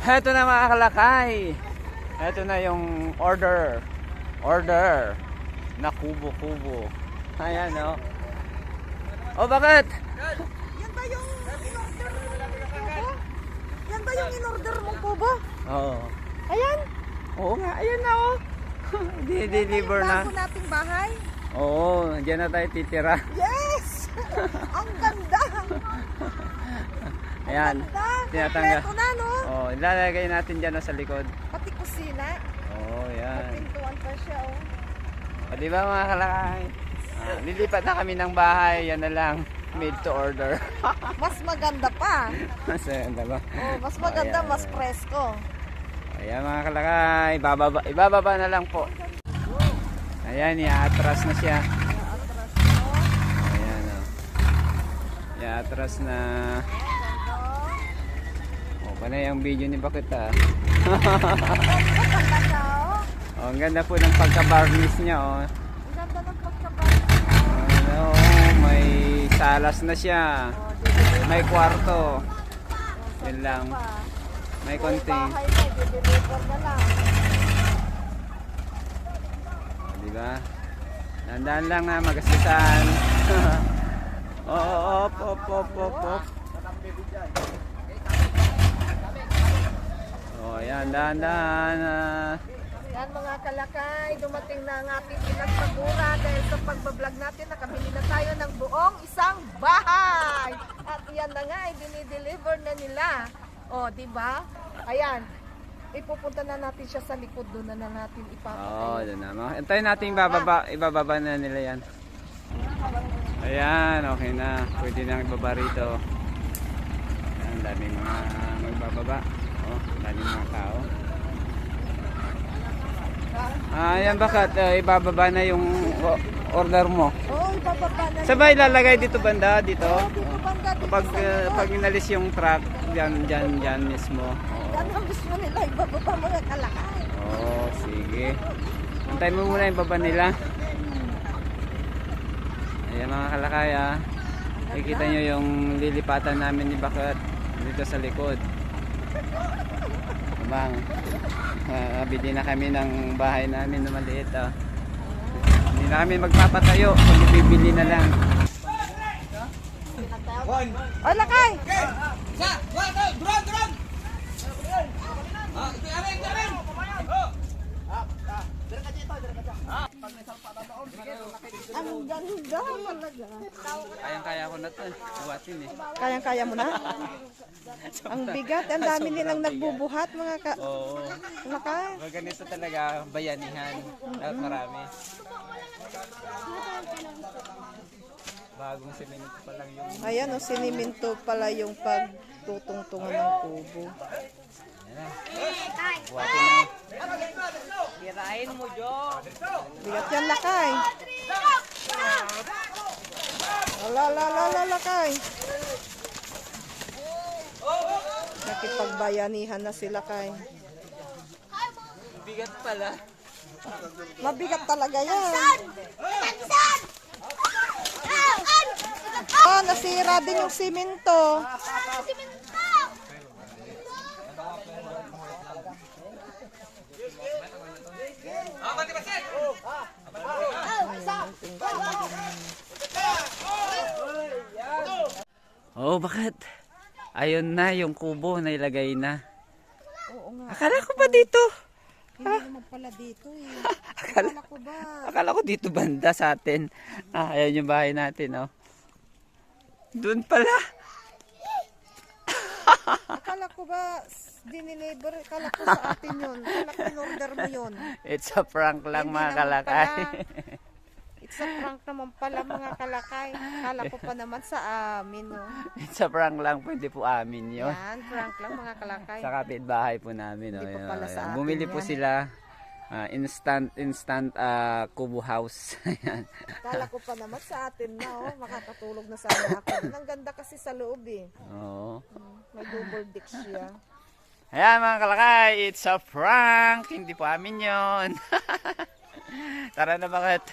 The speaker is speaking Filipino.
Heto na mga kalakay. Heto na yung order. Order na kubo-kubo. Ayan o. Oh, bakit? Yan ba yung in-order mong kubo? Yan ba yung in-order mong kubo? Oo. Ayan. Oo nga, ayan na o. Di-deliver na. Bago nating bahay. Oo, diyan na tayo titira. Yes! Ang ganda! Ayan, tinatanggal. Kompleto na, no? Oh, ilalagay natin diyan sa likod. Pati kusina. Oh, yan. Pintuan pa siya, oh. O, di ba mga kalakay? Lilipat na kami ng bahay, yan na lang. Made to order. Mas maganda pa. Mas maganda ba? Oh, mas maganda, Ayan. mas presko. Ayan mga kalakay, ibababa na lang po. Ayan, i-atras na siya. Atras mo. Ayan o. I-atras na. O, panay ang video ni Bakit ah. Maganda ka, oh. O, ang ganda po ng pagka-varnish niya o. Ang ganda ng pagkabalik. Ano, may salas na siya. May kwarto. Yun lang. May konti. Bahay na, i-deliver na lang. Diba? Dandaan lang na magasitan. Oh, op. Oh, yan, dandaan. Yan mga kalakay, dumating na ang ating pinagpagura dahil sa pagbablog natin nakabili na tayo ng buong isang bahay. At yan na nga, dinideliver na nila. O, di ba? Ayan. Ipupunta na natin siya sa likod, doon na natin Oo, ipapatayo. doon na. Antayin natin ibababa na nila yan. Ayan, okay na. Pwede na ibaba rito. Ayan, daming mga magbababa. Oh, daming mga tao. Ayan, bakit ibababa na yung order mo? Oo, ibababa na. Sabay ilalagay dito banda, dito? Oo, dito banda, dito Pag inalis yung truck, dyan mismo. Yan ang gusto nila, ibababa mga kalakay. Oh, sige. Antayin mo muna yung baba nila. Ayan mga kalakaya. Nakikita nyo yung lilipatan namin ni Bakit dito sa likod. Abang. Bili na kami ng bahay namin na maliit. Oh. Hindi na kami magpapatayo. Kundi bibili na lang. O, lakay! Ang ganda talaga. Kayang-kaya ko na ito. Buhatin eh. Kayang-kaya mo na? Ang bigat, ang dami nilang nagbubuhat mga Oo. lakay. Pag ganito talaga, bayanihan. Dapat marami. Bagong semento pa lang yung... Ayan o, siniminto pala yung pagtutungtungan ng kubo. Yan na. Buhatin na. Kirain mo, Jo. Bigat yan, lakay. Ala, lakay. Nakipagbayanihan na sila kay. Bigat pala. Mabigat talaga yan. Oh, nasira din yung simento. Oh, bakit? Ayun na, yung kubo na ilagay na. Oo nga. Akala ko ba dito? Hindi naman pala dito eh. Akala ko ba? Akala ko dito banda sa atin. Ayan yung bahay natin, oh. Doon pala. Akala ko ba diniliver? Akala ko sa atin yun. Akala ko in-order mo yun. It's a prank lang Hindi mga naman kalakay. pala. It's a prank naman pala mga kalakay. Akala ko pa naman sa amin. Oh. It's a prank lang, pwede po amin yun. Yan, prank lang mga kalakay. Sa kapitbahay po namin. Hindi Oh, pa pala sa atin bumili po yan. sila. Instant kubo house. Ayan. Akala ko pa naman sa atin na. Oh. Makakatulog na sana ako. Ang ganda kasi sa loob eh. Oo. May double deck siya. Ayan mga kalakay, it's a prank. Hindi po amin yun. Tara na, bakit?